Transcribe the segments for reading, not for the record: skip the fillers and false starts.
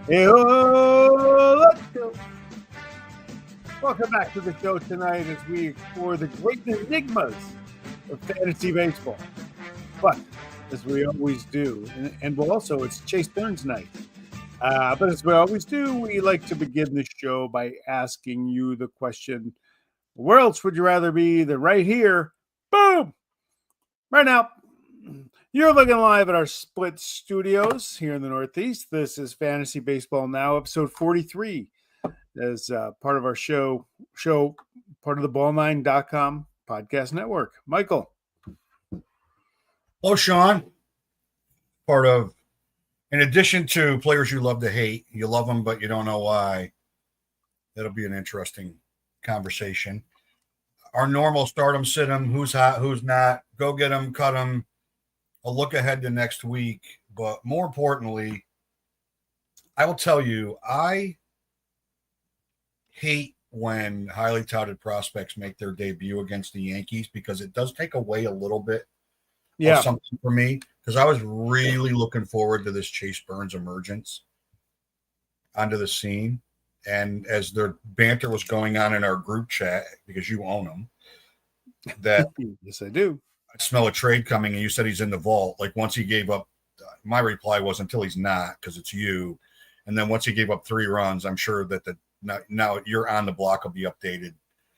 Hey, oh, let's go. Welcome back to the show tonight as we explore the great enigmas of fantasy baseball. But as we always do, and well, also it's Chase Burns night. But as we always do, we like to begin the show by asking you the question: where else would you rather be than right here? Boom! Right now. You're looking live at our split studios here in the Northeast. This is Fantasy Baseball Now, episode 43, as part of our show, part of the ball9.com podcast network. Michael. Hello, Sean. Part of, in addition to players you love to hate, you love them, but you don't know why. That'll be an interesting conversation. Our normal start them, sit them, who's hot, who's not, go get them, cut them. I'll look ahead to next week, but more importantly, I will tell you, I hate when highly touted prospects make their debut against the Yankees because it does take away a little bit of something for me, because I was really looking forward to this Chase Burns emergence onto the scene. And as their banter was going on in our group chat, because you own them, that yes, I do. I smell a trade coming, and you said he's in the vault. Like once he gave up, my reply was until he's not, because it's you. And then once he gave up 3 runs, I'm sure that now you're on the block will be updated.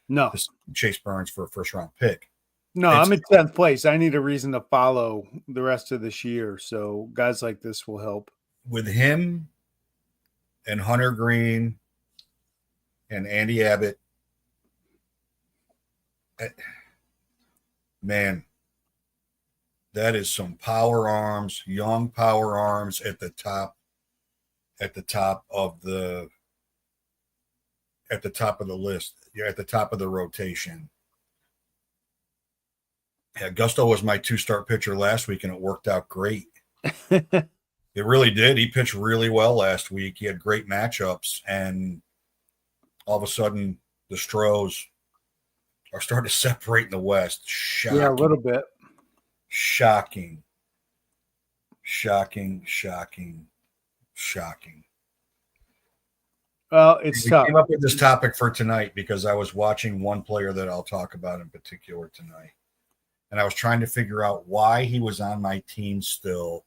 No, Chase Burns for a first round pick. No, I'm in 10th place. I need a reason to follow the rest of this year. So guys like this will help. With him and Hunter Green and Andy Abbott, man, that is some power arms, young power arms at the top of the list. You're at the top of the rotation. Yeah, Gusto was my 2-start pitcher last week, and it worked out great. It really did. He pitched really well last week. He had great matchups, and all of a sudden, the Stros are starting to separate in the West. Shocking. Yeah, a little bit. Shocking. Well, it's tough. I came up with this topic for tonight because I was watching one player that I'll talk about in particular tonight. And I was trying to figure out why he was on my team still,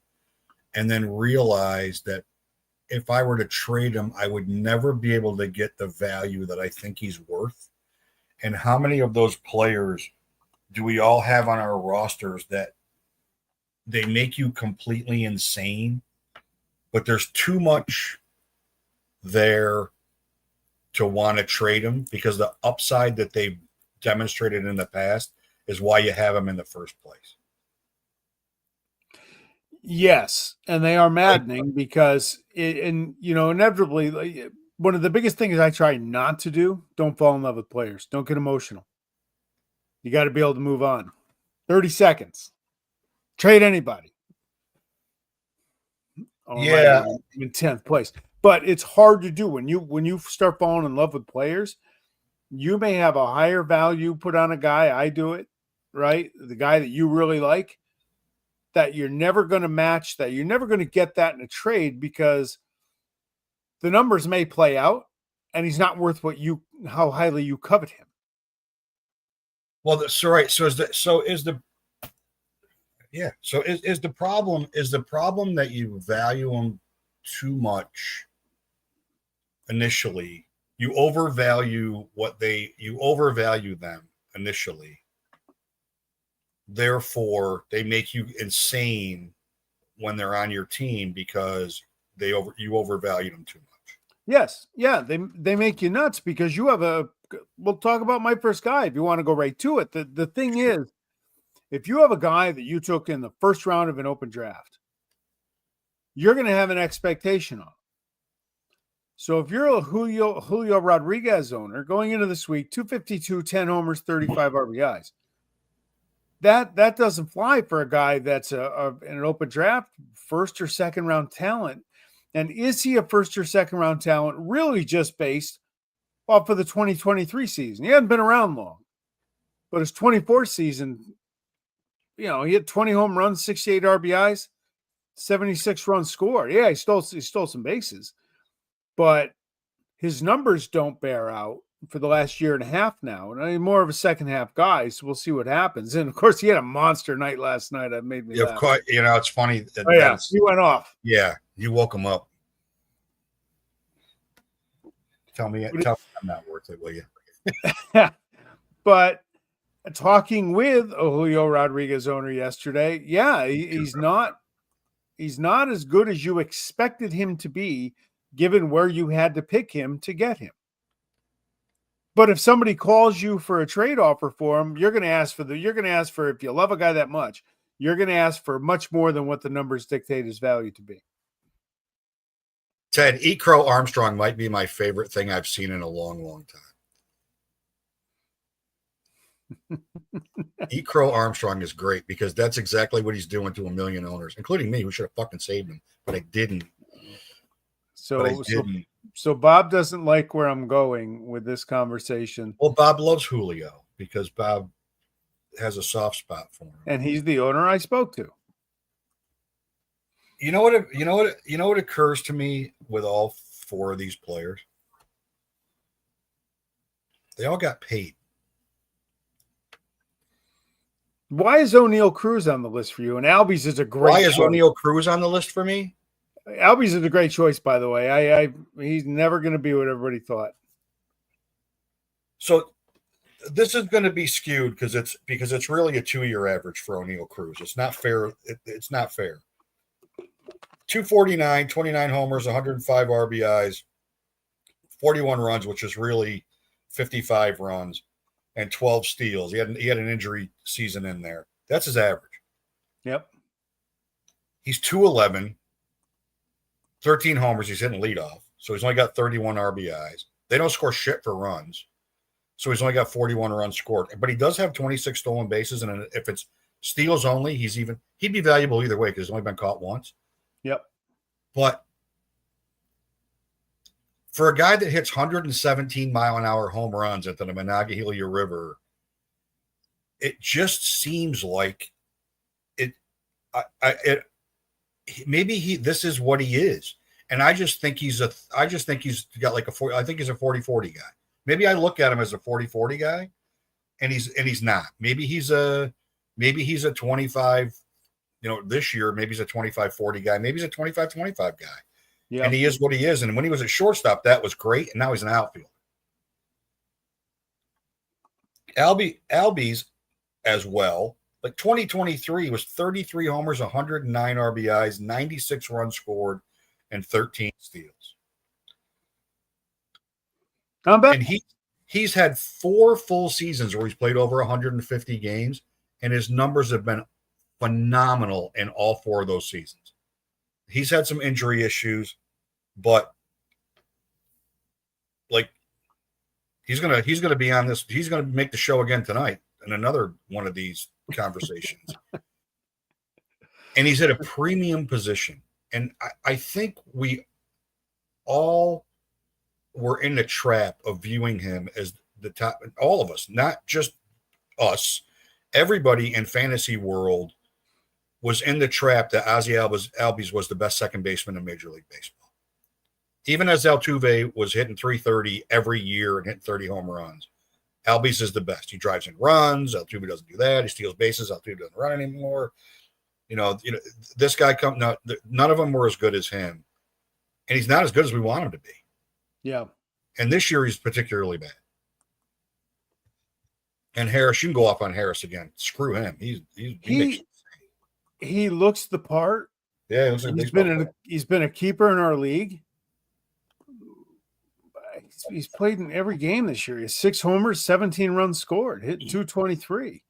and then realized that if I were to trade him, I would never be able to get the value that I think he's worth. And how many of those players do we all have on our rosters that they make you completely insane, but there's too much there to want to trade them because the upside that they've demonstrated in the past is why you have them in the first place. Yes, and they are maddening because, inevitably, one of the biggest things I try not to do, don't fall in love with players. Don't get emotional. You got to be able to move on. 30 seconds. Trade anybody. Yeah. I'm in 10th place. But it's hard to do. When you start falling in love with players, you may have a higher value put on a guy. I do it, right? The guy that you really like, that you're never going to match, that you're never going to get that in a trade because the numbers may play out and he's not worth how highly you covet him. Well, so right. So is the problem that you value them too much initially? You overvalue them initially. Therefore, they make you insane when they're on your team because you overvalue them too much. Yes. Yeah. They make you nuts because you have we'll talk about my first guy if you want to go right to it. The thing is, if you have a guy that you took in the first round of an open draft, you're going to have an expectation on. So if you're a Julio Rodriguez owner going into this week, 252, 10 homers, 35 RBIs, that doesn't fly for a guy that's in an open draft, first or second round talent. And is he a first or second round talent really just based off of the 2023 season? He hadn't been around long, but his 24 season, he had 20 home runs, 68 RBIs, 76 runs scored. Yeah, he stole some bases. but his numbers don't bear out for the last year and a half now. And I'm more of a second half guy, so we'll see what happens. And of course, he had a monster night last night. That made me Yeah, laugh. of course, it's funny. Oh, yeah, he went off. Yeah, you woke him up. Tell me I'm not worth it, will you? But talking with a Julio Rodriguez owner yesterday, yeah, he's not as good as you expected him to be, given where you had to pick him to get him. But if somebody calls you for a trade offer for him, you're going to ask for if you love a guy that much, you're going to ask for much more than what the numbers dictate his value to be. Ted, Eat Crow Armstrong might be my favorite thing I've seen in a long, long time. Eat Crow Armstrong is great because that's exactly what he's doing to a million owners, including me, who should have fucking saved him, but I didn't. So Bob doesn't like where I'm going with this conversation. Well, Bob loves Julio because Bob has a soft spot for him, and he's the owner I spoke to. You know what occurs to me with all four of these players? They all got paid. Why is O'Neill Cruz on the list for you? And Albies is a great. Why is O'Neill Cruz on the list for me? Albies is a great choice, by the way. He's never going to be what everybody thought. So this is going to be skewed because it's really a 2-year average for O'Neill Cruz. It's not fair. It's not fair. 249, 29 homers, 105 RBIs, 41 runs, which is really 55 runs, and 12 steals. He had an injury season in there. That's his average. Yep. He's 211, 13 homers. He's hitting leadoff, so he's only got 31 RBIs. They don't score shit for runs, so he's only got 41 runs scored. But he does have 26 stolen bases, and if it's steals only, he'd be valuable either way because he's only been caught once. Yep. But for a guy that hits 117-mile-an-hour home runs at the Monongahela River, it just seems like this is what he is. And I just think he's got like I think he's a 40-40 guy. Maybe I look at him as a 40-40 guy and he's not. Maybe he's a 25, this year, maybe he's a 25-40 guy. Maybe he's a 25-25 guy. Yeah. And he is what he is. And when he was at shortstop, that was great. And now he's an outfielder. Albies as well. Like 2023 was 33 homers, 109 RBIs, 96 runs scored, and 13 steals. And he's had 4 full seasons where he's played over 150 games, and his numbers have been phenomenal in all 4 of those seasons. He's had some injury issues, but like he's gonna be on this. He's gonna make the show again tonight in another one of these conversations. And he's at a premium position. And I think we all were in the trap of viewing him as the top, all of us, not just us, everybody in fantasy world was in the trap that Ozzie Albies was the best second baseman in Major League Baseball. Even as Altuve was hitting 330 every year and hitting 30 home runs, Albies is the best. He drives in runs. Altuve doesn't do that. He steals bases. Altuve doesn't run anymore. This guy none of them were as good as him, and he's not as good as we want him to be. Yeah. And this year he's particularly bad. And Harris, you can go off on Harris again. Screw him. He looks the part. Yeah, he's been a keeper in our league. He's played in every game this year. He has 6 homers, 17 runs scored, hit 223.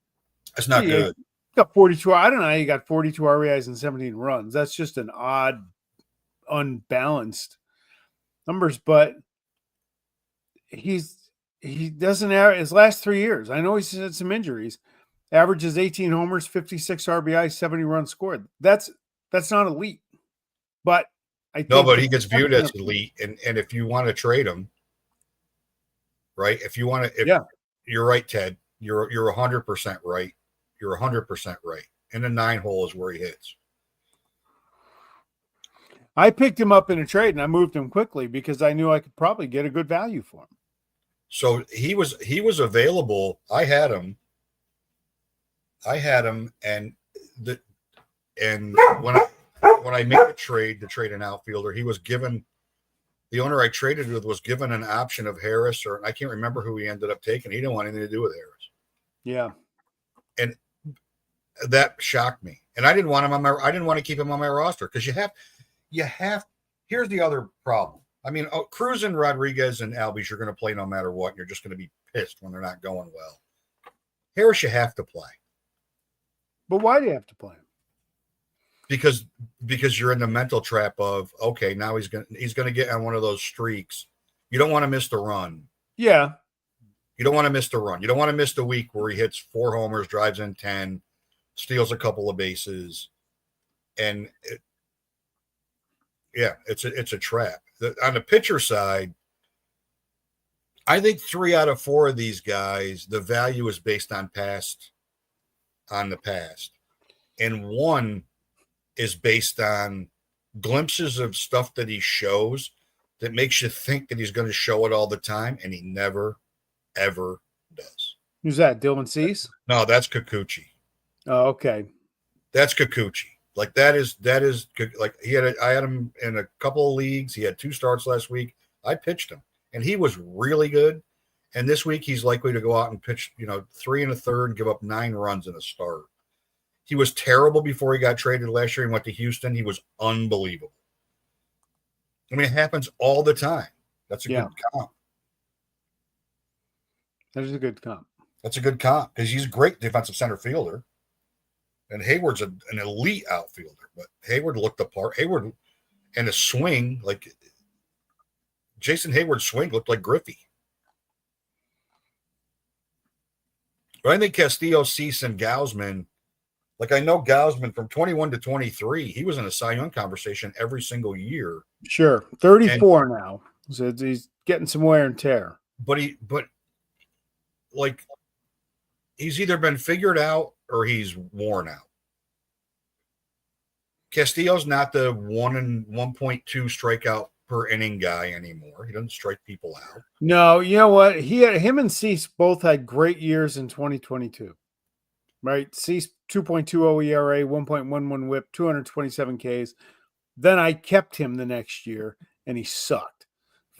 That's not good. Got 42. I don't know how you got 42 RBIs and 17 runs. That's just an odd, unbalanced numbers. But he doesn't have his last 3 years. I know he's had some injuries. Averages 18 homers, 56 RBIs, 70 runs scored. That's not elite. But but he gets viewed as elite. And if you want to trade him, right? You're right, Ted. You're 100% right. You're 100% right. And the 9 hole is where he hits. I picked him up in a trade and I moved him quickly because I knew I could probably get a good value for him. So he was available. I had him, and when I made the trade an outfielder, he was given, the owner I traded with was given an option of Harris, or I can't remember who he ended up taking. He didn't want anything to do with Harris. Yeah. And that shocked me. And I didn't want to keep him on my roster because here's the other problem. I mean, Cruz and Rodriguez and Albies, you're going to play no matter what. And you're just going to be pissed when they're not going well. Harris, you have to play. But why do you have to play him? Because you're in the mental trap of, okay, now he's gonna get on one of those streaks. You don't want to miss the run. Yeah. You don't want to miss the run. You don't want to miss the week where he hits 4 homers, drives in 10, steals a couple of bases, and it's a trap. On the pitcher side, I think 3 out of 4 of these guys, the value is based on the past, and one is based on glimpses of stuff that he shows that makes you think that he's going to show it all the time, and he never, ever does. Who's that? Dylan Cease? No, that's Kikuchi. Oh, okay. That's Kikuchi. Like that is like I had him in a couple of leagues. He had 2 starts last week. I pitched him, and he was really good. And this week he's likely to go out and pitch, 3 1/3 and give up 9 runs in a start. He was terrible before he got traded last year and went to Houston. He was unbelievable. I mean, it happens all the time. That's a good comp. That is a good comp. That's a good comp because he's a great defensive center fielder. And Hayward's an elite outfielder. But Hayward looked the part. Hayward and his swing, like Jason Hayward's swing looked like Griffey. But I think Castillo, Cease, and Gausman, like I know Gausman from 21 to 23, he was in a Cy Young conversation every single year. Sure. 34 now. So he's getting some wear and tear. But he's either been figured out or he's worn out. Castillo's not the 1 and 1.2 strikeout per inning guy anymore. He doesn't strike people out. No, you know what? Him and Cease both had great years in 2022. Right? Cease 2.20 ERA, 1.11 whip, 227 Ks. Then I kept him the next year and he sucked.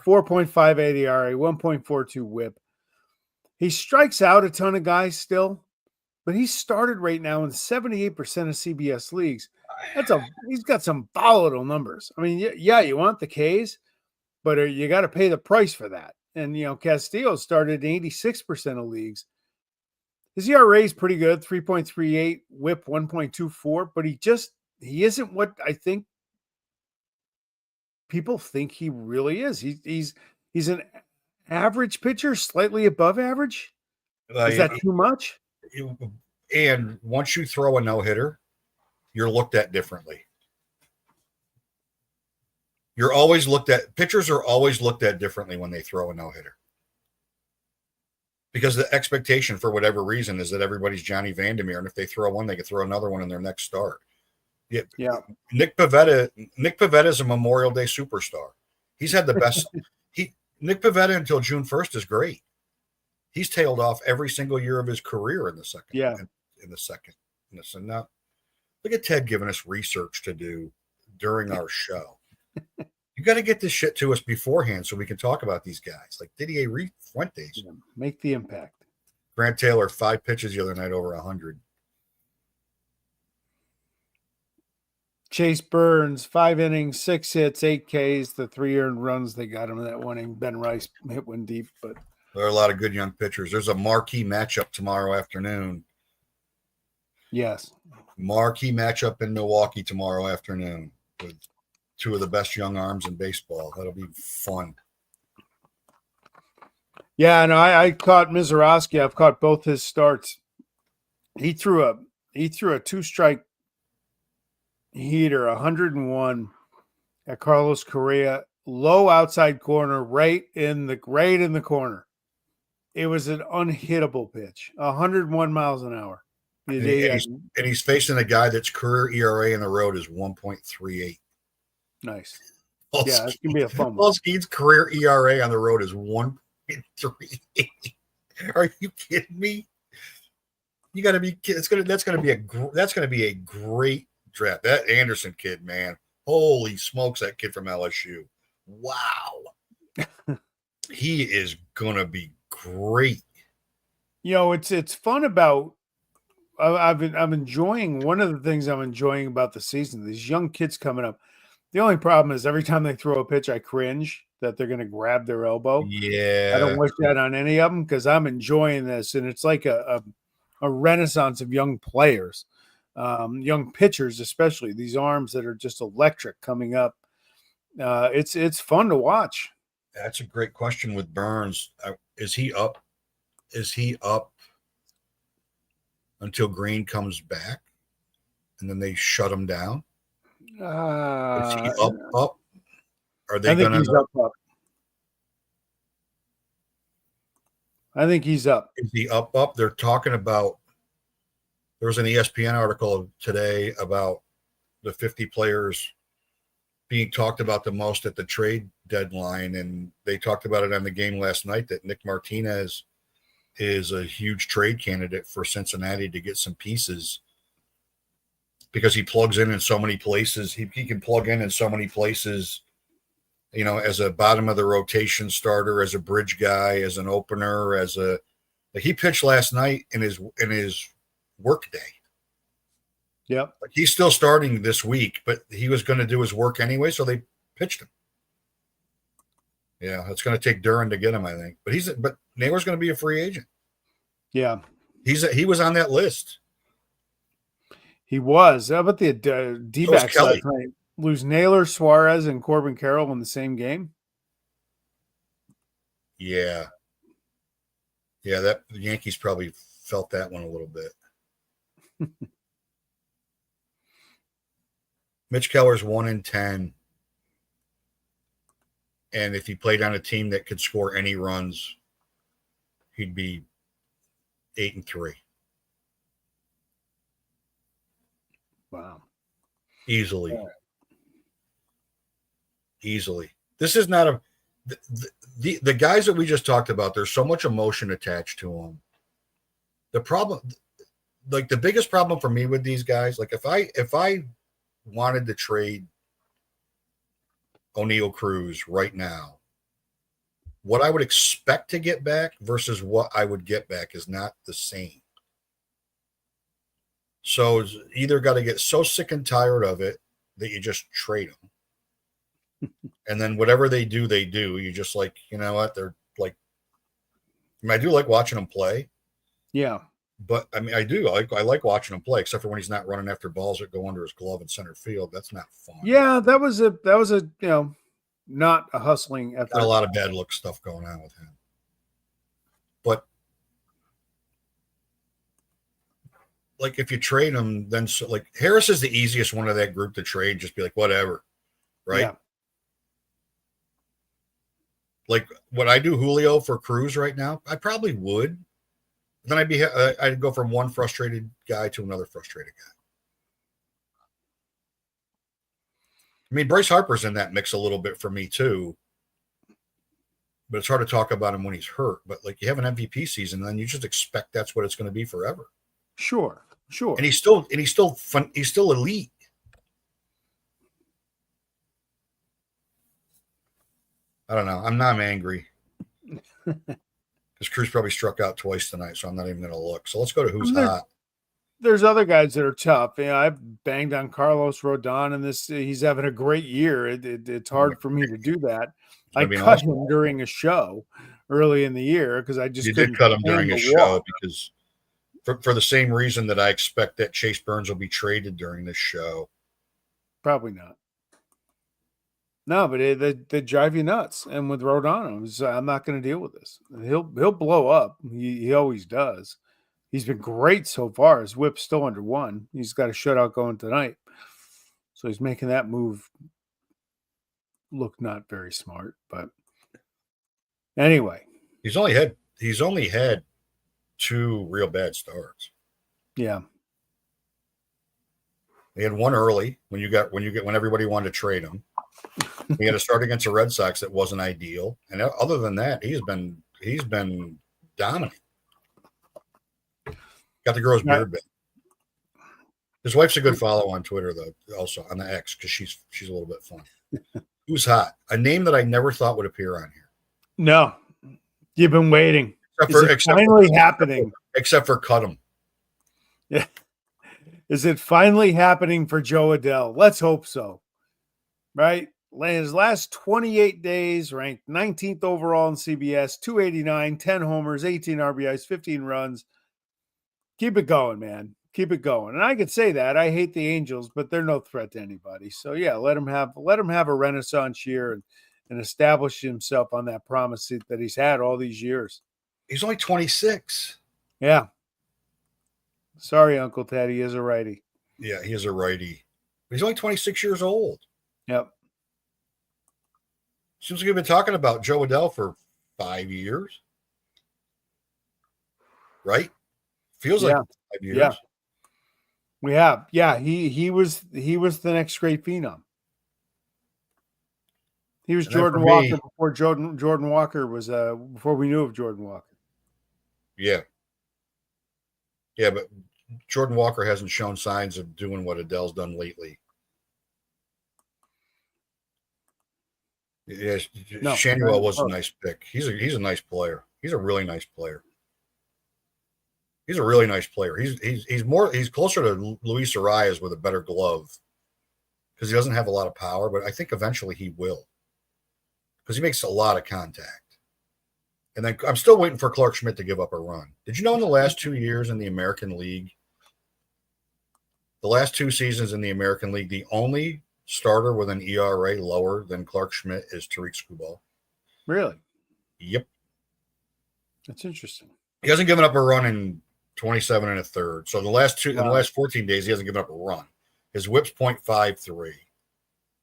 4.58 ERA, 1.42 whip. He strikes out a ton of guys still, but he started right now in 78% of CBS leagues. He's got some volatile numbers. I mean, yeah, you want the Ks, but you got to pay the price for that. And, Castillo started in 86% of leagues. His ERA is pretty good, 3.38, whip 1.24, but he isn't what I think people think he really is. He's an average pitcher, slightly above average. Is that too much? And once you throw a no-hitter, you're looked at differently. Pitchers are always looked at differently when they throw a no-hitter. Because the expectation, for whatever reason, is that everybody's Johnny Vandermeer, and if they throw one, they can throw another one in their next start. Yeah. Nick Pivetta is a Memorial Day superstar. He's had the best. Nick Pivetta until June 1st is great. He's tailed off every single year of his career in the second. Yeah. In the second. So now, look at Ted giving us research to do during our show. You got to get this shit to us beforehand so we can talk about these guys. Like Didier Fuentes. Yeah, make the impact. Grant Taylor, 5 pitches the other night over 100. Chase Burns, 5 innings, 6 hits, 8 Ks, the 3 earned runs they got him in that one inning. Ben Rice hit one deep, but there are a lot of good young pitchers. There's a marquee matchup tomorrow afternoon. Yes. Marquee matchup in Milwaukee tomorrow afternoon with 2 of the best young arms in baseball. That'll be fun. Yeah, and I caught Mizorowski. I've caught both his starts. He threw a 2-strike heater, 101 at Carlos Correa, low outside corner, right in the corner. It was an unhittable pitch, 101 miles an hour. And he's facing a guy that's career ERA in the road is 1.38. Nice. Paul Yeah, it's gonna be a fun one. Paul Skeens' career ERA on the road is 1.38. Are you kidding me? You got to be. That's gonna be a great draft. That Anderson kid, man, holy smokes, that kid from LSU. Wow, he is gonna be great. It's fun about. I'm enjoying one of the things I'm enjoying about the season. These young kids coming up. The only problem is every time they throw a pitch, I cringe that they're going to grab their elbow. I don't Yeah, wish that on any of them because I'm enjoying this, and it's like a renaissance of young players, young pitchers, especially these arms that are just electric coming up. It's fun to watch. that's a great question with Burns. Is he up? Is he up until Green comes back, and then they shut him down? Is he Uh, up? Up? Are I they think gonna? he's up. I think he's up. Is he up? Up? They're talking about. There was an ESPN article today about the 50 players being talked about the most at the trade deadline, and they talked about it on the game last night that Nick Martinez is a huge trade candidate for Cincinnati to get some pieces because he plugs in so many places. He can plug in so many places, as a bottom of the rotation starter, as a bridge guy, as an opener, he pitched last night in his work day. Yep. Like he's still starting this week, but he was going to do his work anyway, so they pitched him. Yeah, it's going to take Duran to get him, I think. But Naylor's going to be a free agent. Yeah. He was on that list. He was. How about the D-backs Kelly. last night? Lose Naylor, Suarez, and Corbin Carroll in the same game? Yeah. Yeah, the Yankees probably felt that one a little bit. Mitch Keller's 1-10. And if he played on a team that could score any runs, he'd be 8-3. Wow. Easily. Yeah. Easily. This is not the guys that we just talked about, there's so much emotion attached to them. The problem, like the biggest problem for me with these guys, like if I wanted to trade O'Neal Cruz right now, what I would expect to get back versus what I would get back is not the same. So it's either got to get so sick and tired of it that you just trade them. And then whatever they do, you just like, you know what? They're like, I mean, I do like watching them play. Yeah. But I mean, I do. I like watching him play, except for when he's not running after balls that go under his glove in center field. That's not fun. Yeah, that was a not a hustling effort. Got a lot of bad look stuff going on with him. But like if you trade him, then like Harris is the easiest one of that group to trade. Just be like, whatever, right? Yeah. Like would I do Julio for Cruz right now? I probably would. Then I'd go from one frustrated guy to another frustrated guy. I mean, Bryce Harper's in that mix a little bit for me too, but it's hard to talk about him when he's hurt. But like you have an MVP season, and then you just expect that's what it's going to be forever. Sure. And he's still fun. He's still elite. I don't know. I'm angry. Because Cruz probably struck out twice tonight, so I'm not even going to look. So let's go to who's hot. There's other guys that are tough. I've banged on Carlos Rodon, and he's having a great year. It's hard for me to do that. I cut him during a show early in the year because I just did cut him during a show because for the same reason that I expect that Chase Burns will be traded during this show. Probably not. No, but they drive you nuts. And with Rodon, I'm not going to deal with this. He'll blow up. He always does. He's been great so far. His whip's still under 1. He's got a shutout going tonight. So he's making that move look not very smart. But anyway. He's only had 2 real bad starts. Yeah. They had one early when everybody wanted to trade him. He had a start against the Red Sox that wasn't ideal, and other than that, he's been dominant. Got to grow his beard back. His wife's a good follow on Twitter, though, also on the X, because she's a little bit fun. Who's hot? A name that I never thought would appear on here. No, you've been waiting. Finally happening? Except for Cudham. Yeah. Is it finally happening for Joe Adele? Let's hope so. Right? His last 28 days, ranked 19th overall in CBS, 289, 10 homers, 18 RBIs, 15 runs. Keep it going, man. Keep it going. And I could say that. I hate the Angels, but they're no threat to anybody. So yeah, let him have a renaissance year and establish himself on that promise that he's had all these years. He's only 26. Yeah. Sorry, Uncle Ted. He is a righty. Yeah, he is a righty. He's only 26 years old. Yep. Seems like we've been talking about Joe Adele for 5 years. Right? Feels like 5 years. Yeah. We have. Yeah, he was the next great phenom. He was Jordan Walker before Jordan Walker was before we knew of Jordan Walker. Yeah. Yeah, but Jordan Walker hasn't shown signs of doing what Adele's done lately. Yeah, no, Shanuel was a nice pick. He's a nice player. He's a really nice player. He's a really nice player. He's closer to Luis Arias with a better glove because he doesn't have a lot of power, but I think eventually he will because he makes a lot of contact. And then I'm still waiting for Clark Schmidt to give up a run. Did you know in the last 2 years in the American League, the last 2 seasons in the American League, the only starter with an ERA lower than Clark Schmidt is Tariq Skubal? Really? Yep. That's interesting. He hasn't given up a run in 27 and a third. So in the last 14 days, he hasn't given up a run. His whip's 0.53.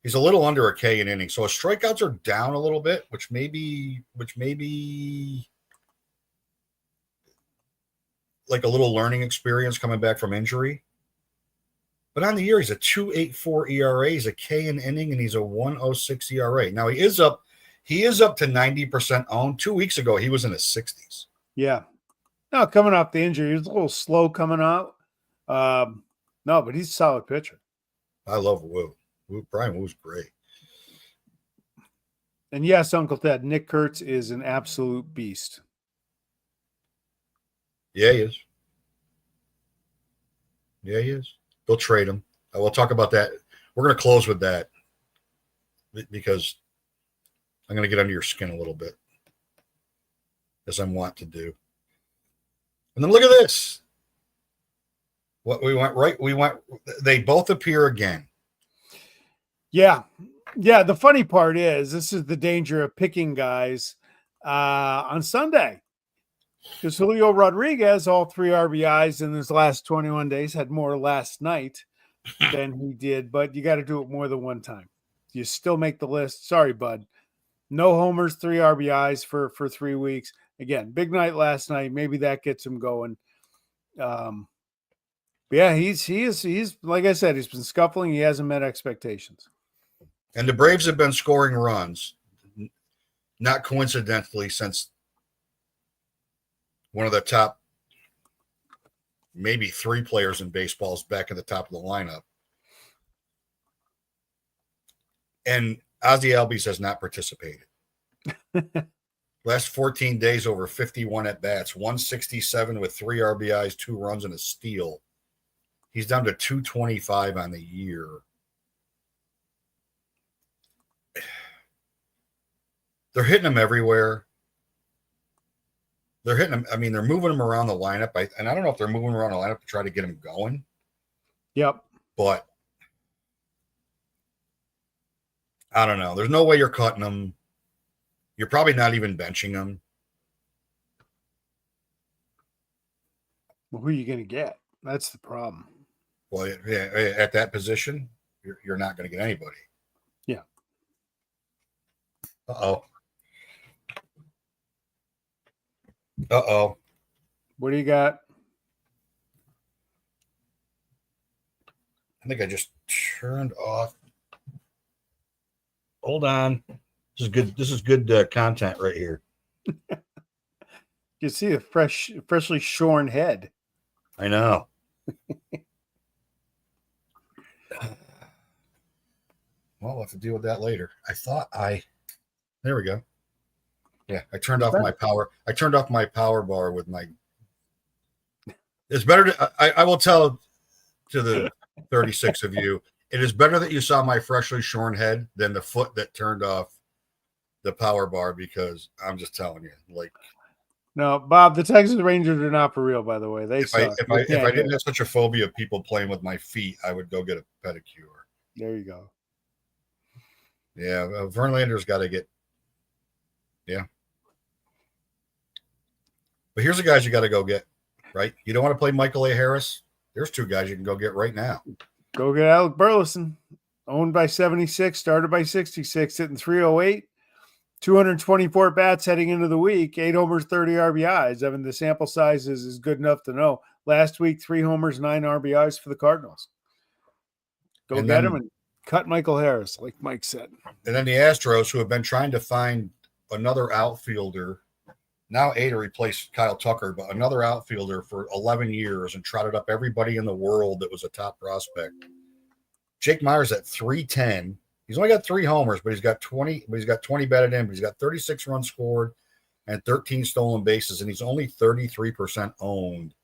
He's a little under a K an inning. So his strikeouts are down a little bit, which may be like a little learning experience coming back from injury. But on the year, he's a 2.84 ERA, he's a K an inning, and he's a 1.06 ERA. Now he is up to 90% owned. 2 weeks ago, he was in his 60s. Yeah. No, coming off the injury, he was a little slow coming out. No, but he's a solid pitcher. I love Wu. Brian Wu's great. And yes, Uncle Ted, Nick Kurtz is an absolute beast. Yeah, he is. Yeah, he is. They'll trade him. We'll talk about that. We're going to close with that because I'm going to get under your skin a little bit, as I want to do. And then look at this. They both appear again. Yeah. Yeah. The funny part is this is the danger of picking guys on Sunday. Because Julio Rodriguez, all 3 RBIs in his last 21 days, had more last night than he did, but you got to do it more than one time. You still make the list. Sorry, bud. No homers, 3 RBIs for 3 weeks. Again, big night last night. Maybe that gets him going. But yeah, he's like I said, he's been scuffling. He hasn't met expectations. And the Braves have been scoring runs, not coincidentally, since one of the top maybe 3 players in baseball is back at the top of the lineup. And Ozzie Albies has not participated. Last 14 days, over 51 at-bats, 167 with 3 RBIs, 2 runs, and a steal. He's down to 225 on the year. They're hitting him everywhere. They're hitting him. I mean, they're moving him around the lineup. And I don't know if they're moving around the lineup to try to get him going. Yep. But I don't know. There's no way you're cutting him. You're probably not even benching him. Well, who are you going to get? That's the problem. Well, yeah, at that position, you're not going to get anybody. Yeah. Uh-oh. Uh-oh. What do you got? I think I just turned off. Hold on. This is good. This is good content right here. You see a freshly shorn head. I know. Well, we'll have to deal with that later. There we go. Yeah, I turned off my power. I turned off my power bar with my. It's better to. I will tell to the 36 of you. It is better that you saw my freshly shorn head than the foot that turned off the power bar, because I'm just telling you, like. No, Bob, the Texas Rangers are not for real, by the way. They If suck. I didn't have such a phobia of people playing with my feet, I would go get a pedicure. There you go. Yeah, Verlander's got to get. Yeah. But here's the guys you got to go get, right? You don't want to play Michael A. Harris? There's two guys you can go get right now. Go get Alec Burleson, owned by 76, started by 66, hitting 308, 224 bats heading into the week, 8 homers, 30 RBIs. I mean, the sample size is good enough to know. Last week, 3 homers, 9 RBIs for the Cardinals. Go get him and cut Michael Harris, like Mike said. And then the Astros, who have been trying to find another outfielder, now A, to replace Kyle Tucker, but another outfielder for 11 years, and trotted up everybody in the world that was a top prospect. Jake Meyers at 310. He's only got 3 homers, but he's got 20. But he's got 20 batted in. But he's got 36 runs scored and 13 stolen bases, and he's only 33% owned.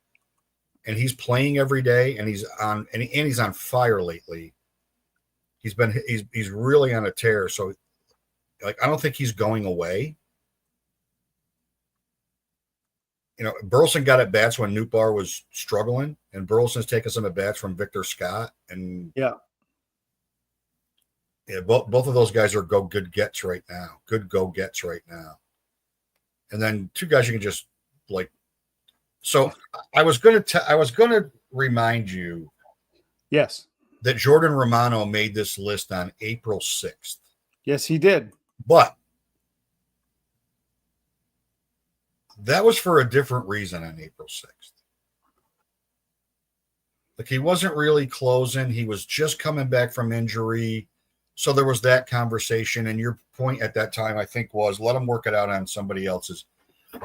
And he's playing every day, and he's on fire lately. He's really on a tear. So, like, I don't think he's going away. You know, Burleson got at bats when Nootbaar was struggling, and Burleson's taken some at bats from Victor Scott, and yeah, both of those guys are good gets right now. And then 2 guys you can just like. So I was going to remind you, yes, that Jordan Romano made this list on April 6th. Yes, he did. But that was for a different reason on April 6th. Like, he wasn't really closing. He was just coming back from injury. So there was that conversation. And your point at that time, I think, was let him work it out on somebody else's.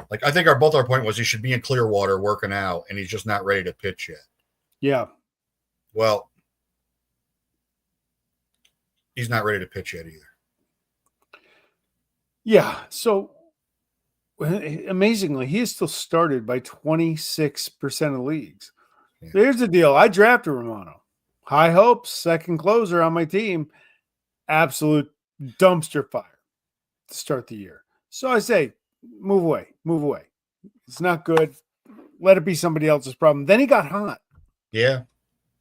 Like, I think both our point was he should be in Clearwater working out, and he's just not ready to pitch yet. Yeah. Well, he's not ready to pitch yet either. Yeah. So amazingly, he is still started by 26% of leagues. Yeah. Here's the deal. I drafted Romano. High hopes, second closer on my team. Absolute dumpster fire to start the year. So I say, move away. It's not good. Let it be somebody else's problem. Then he got hot. Yeah.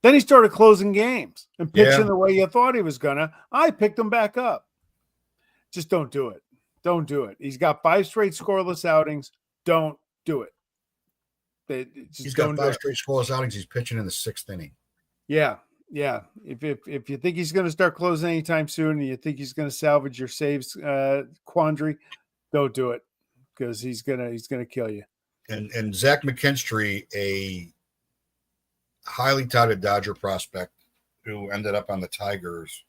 Then he started closing games and pitching the way you thought he was gonna. I picked him back up. Just don't do it. Don't do it. He's got 5 straight scoreless outings. Don't do it. He's got 5 straight scoreless outings. He's pitching in the 6th inning. Yeah. If you think he's going to start closing anytime soon, and you think he's going to salvage your saves quandary, don't do it, because he's gonna kill you. And Zach McKinstry, a highly touted Dodger prospect who ended up on the Tigers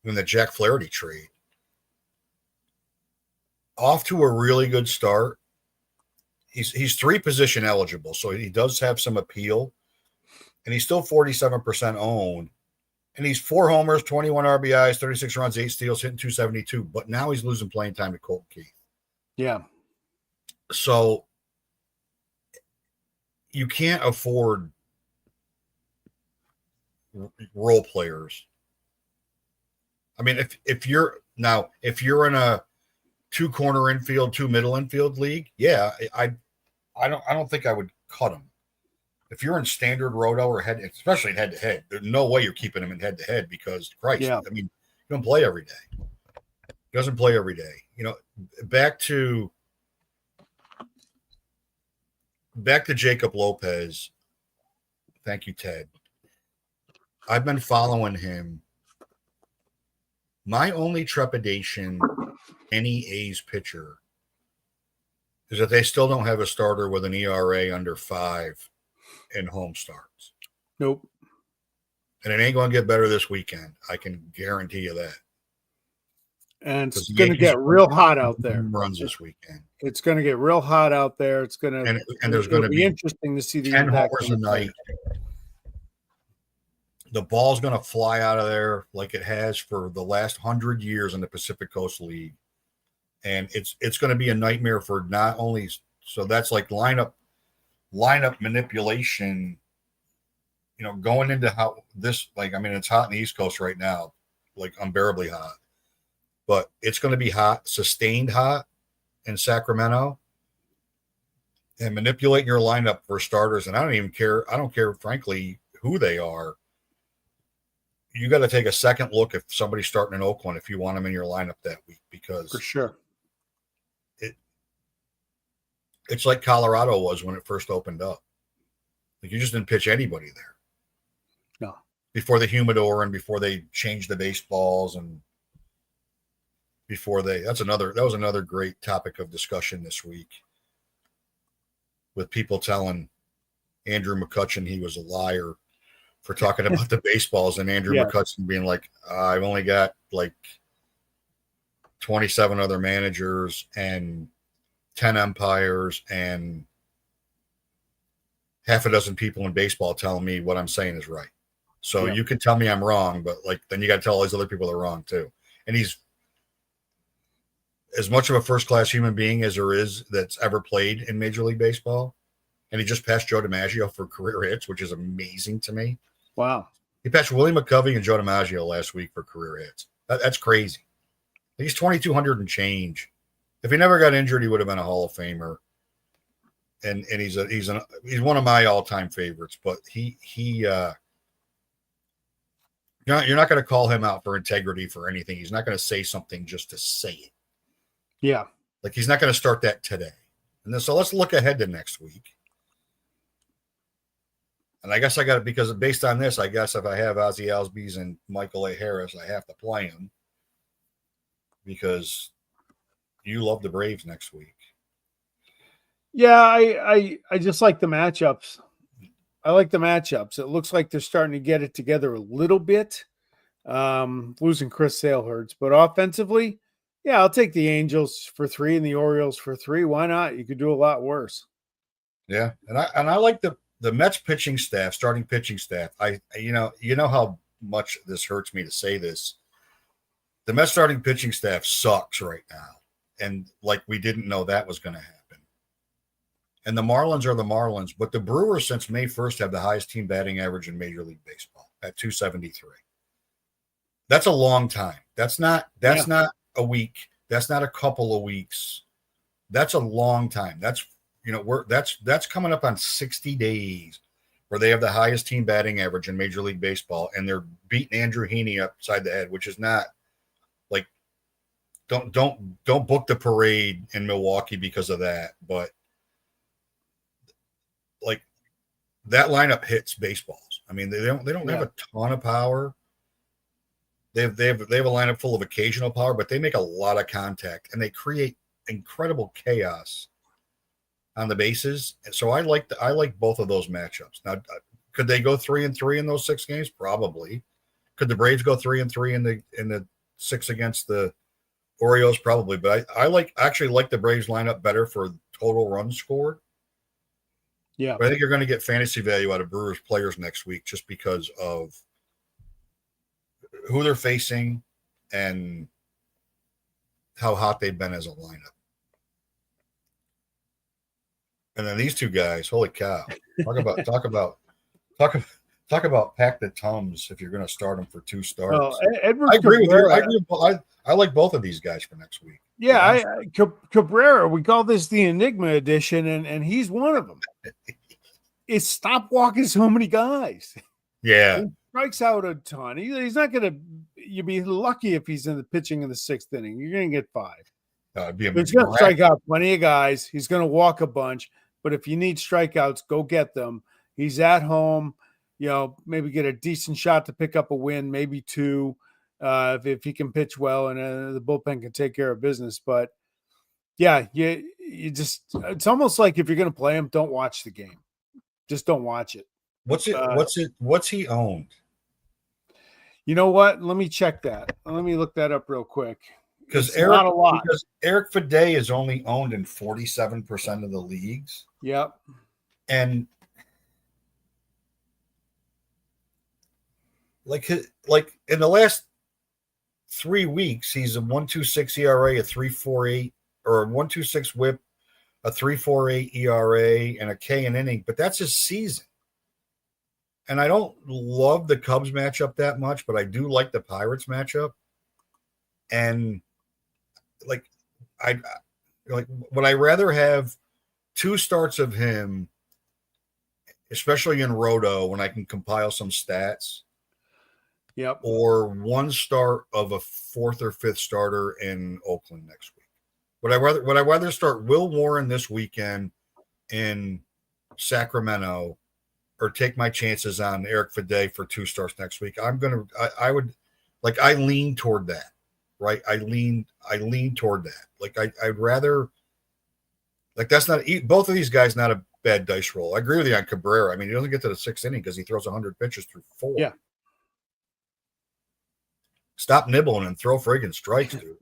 in the Jack Flaherty trade, off to a really good start. He's 3 position eligible, so he does have some appeal, and he's still 47% owned. And he's 4 homers, 21 RBIs, 36 runs, 8 steals, hitting 272. But now he's losing playing time to Colton Keith. Yeah. So you can't afford role players. I mean, if you're in a 2 corner infield, 2 middle infield league, yeah, I don't think I would cut him. If you're in standard roto or especially in head to head, there's no way you're keeping him in head to head, because Christ, I mean, he don't play every day. He doesn't play every day. You know, back to Jacob Lopez. Thank you, Ted. I've been following him. My only trepidation, any A's pitcher, is that they still don't have a starter with an ERA under 5 in home starts. Nope. And it ain't going to get better this weekend. I can guarantee you that. And it's because the going to Yankees get real hot out there. runs this weekend. It's going to get real hot out there. It's going to, and there's going to be be interesting to see the 10 impact homers a night. The ball's going to fly out of there like it has for the last 100 years in the Pacific Coast League. And it's going to be a nightmare for not only, so that's like lineup manipulation, going into how this, it's hot in the East Coast right now, like unbearably hot, but it's going to be hot, sustained hot in Sacramento, and manipulating your lineup for starters. And I don't care, frankly, who they are. You got to take a second look if somebody's starting in Oakland, if you want them in your lineup that week, because for sure. It's like Colorado was when it first opened up. Like you just didn't pitch anybody there. No. Before the humidor and before they changed the baseballs and that was another great topic of discussion this week with people telling Andrew McCutchen he was a liar for talking about the baseballs, and Andrew McCutchen being like, I've only got like 27 other managers and 10 umpires and half a dozen people in baseball telling me what I'm saying is right. So you can tell me I'm wrong, but then you got to tell all these other people they're wrong too. And he's as much of a first-class human being as there is that's ever played in Major League Baseball. And he just passed Joe DiMaggio for career hits, which is amazing to me. Wow. He passed Willie McCovey and Joe DiMaggio last week for career hits. That's crazy. He's 2,200 and change. If he never got injured, he would have been a Hall of Famer. And he's one of my all-time favorites. But you're not going to call him out for integrity for anything. He's not going to say something just to say it. Yeah. Like he's not going to start that today. And then, so let's look ahead to next week. And I guess because based on this, I guess if I have Ozzie Albies and Michael A. Harris, I have to play him because you love the Braves next week. Yeah, I just like the matchups. I like the matchups. It looks like they're starting to get it together a little bit. Losing Chris Sale hurts, but offensively, yeah, I'll take the Angels for 3 and the Orioles for 3. Why not? You could do a lot worse. Yeah, and I like the Mets pitching staff, starting pitching staff. You know how much this hurts me to say this. The Mets starting pitching staff sucks right now. And we didn't know that was going to happen. And the Marlins are the Marlins, but the Brewers since May 1st have the highest team batting average in Major League Baseball at 273. That's a long time. That's not a week. That's not a couple of weeks. That's a long time. That's that's coming up on 60 days where they have the highest team batting average in Major League Baseball, and they're beating Andrew Heaney upside the head, which is not don't book the parade in Milwaukee because of that. But that lineup hits baseballs. I mean, they don't have a ton of power. They have a lineup full of occasional power, but they make a lot of contact and they create incredible chaos on the bases. And so I like both of those matchups. Now, could they go 3-3 in those 6 games? Probably. Could the Braves go 3-3 in the 6 against the Orioles? Probably. But I actually like the Braves lineup better for total runs scored. Yeah. But I think you're going to get fantasy value out of Brewers players next week just because of who they're facing and how hot they've been as a lineup. And then these two guys, holy cow! Talk about pack the Tums if you're going to start them for 2 starts. Well, Edward I agree Cabrera, with you. I like both of these guys for next week. Yeah, Cabrera. We call this the Enigma edition, and he's one of them. It's stop walking so many guys. Yeah, he strikes out a ton. He's not going to. You'd be lucky if he's in the pitching in the 6th inning. You're going to get 5. He's going to strike out plenty of guys. He's going to walk a bunch. But if you need strikeouts, go get them. He's at home. Maybe get a decent shot to pick up a win, maybe 2, if he can pitch well and the bullpen can take care of business. But yeah, you just, it's almost like if you're going to play him, don't watch the game. Just don't watch it. What's he owned? You know what? Let me check that. Let me look that up real quick. It's not a lot. Because Eric Fedé is only owned in 47% of the leagues. Yep. And like in the last 3 weeks, he's a 1.26 ERA, a 3.48, or a 1.26 WHIP, a 3.48 ERA, and a K an inning. But that's his season. And I don't love the Cubs matchup that much, but I do like the Pirates matchup. And like would I rather have 2 starts of him, especially in Roto when I can compile some stats? Yep. Or 1 start of a 4th or 5th starter in Oakland next week? Would I rather start Will Warren this weekend in Sacramento, or take my chances on Eric Fedé for 2 starts next week? I would I lean toward that, right? I lean toward that. Like I'd rather, like, that's not, both of these guys not a bad dice roll. I agree with you on Cabrera. I mean, he doesn't get to the 6th inning because he throws 100 pitches through 4. Yeah. Stop nibbling and throw friggin' strikes, dude.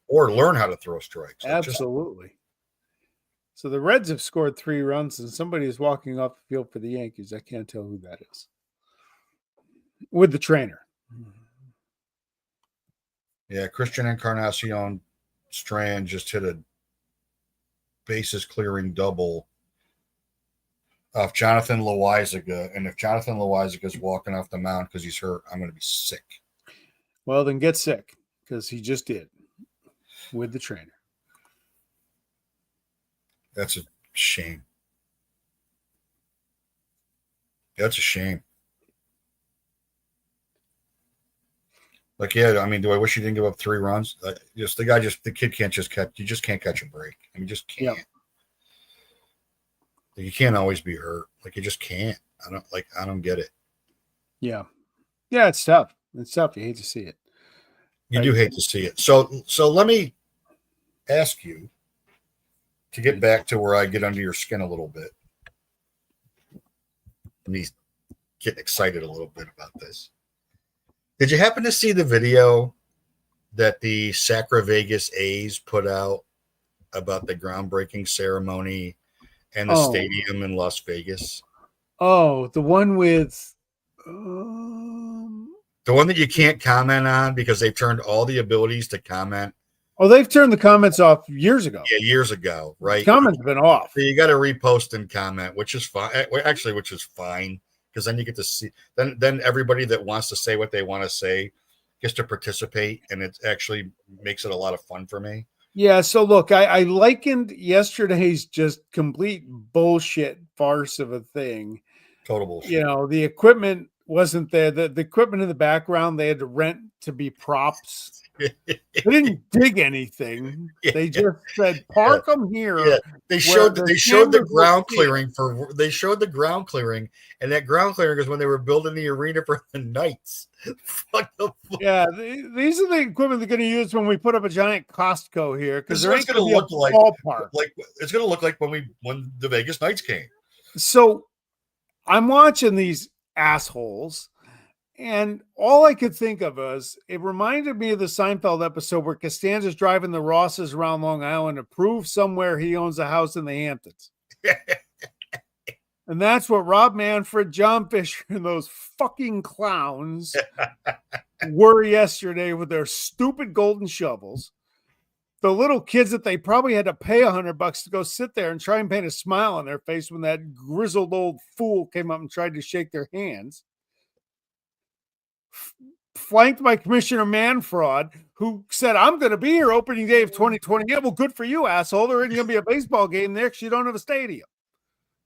Or learn how to throw strikes. Absolutely. So the Reds have scored 3 runs, and somebody is walking off the field for the Yankees. I can't tell who that is. With the trainer. Yeah, Christian Encarnacion Strand just hit a bases clearing double off Jonathan Loaizaga. And if Jonathan Loaizaga is walking off the mound because he's hurt, I'm going to be sick. Well, then get sick, because he just did with the trainer. That's a shame. That's a shame. Like, yeah, I mean, do I wish he didn't give up 3 runs? The kid can't just catch. You just can't catch a break. I mean, just can't. Yep. You can't always be hurt. Like, you just can't. I don't get it. Yeah. Yeah, it's tough. It's tough. You hate to see it. You do hate to see it. So let me ask you, to get back to where I get under your skin a little bit. Let me get excited a little bit about this. Did you happen to see the video that the Sacra Vegas A's put out about the groundbreaking ceremony and the stadium in Las Vegas? Oh, the one with the one that you can't comment on because they've turned all the abilities to comment. Oh, they've turned the comments off years ago. Yeah, years ago, right? The comments have been off. So you got to repost and comment, which is fine. Actually, which is fine, because then you get to see. Then everybody that wants to say what they want to say gets to participate, and it actually makes it a lot of fun for me. Yeah. So look, I likened yesterday's just complete bullshit farce of a thing. Total bullshit. You know, the equipment wasn't there. The equipment in the background they had to rent to be props. They didn't dig anything. Yeah. They just said park them here. Yeah. They showed the ground clearing the ground clearing, and that ground clearing is when they were building the arena for the Knights. Yeah, these are the equipment they're going to use when we put up a giant Costco here, because they're going to look like ballpark. Like it's going to look like when the Vegas Knights came. So I'm watching these assholes, and all I could think of was, it reminded me of the Seinfeld episode where Costanza's driving the Rosses around Long Island to prove somewhere he owns a house in the Hamptons. And that's what Rob Manfred, John Fisher, and those fucking clowns were yesterday with their stupid golden shovels. The little kids that they probably had to pay $100 to go sit there and try and paint a smile on their face when that grizzled old fool came up and tried to shake their hands. Flanked by Commissioner Manfraud, who said, I'm going to be here opening day of 2020. Yeah, well, good for you, asshole. There ain't going to be a baseball game there because you don't have a stadium.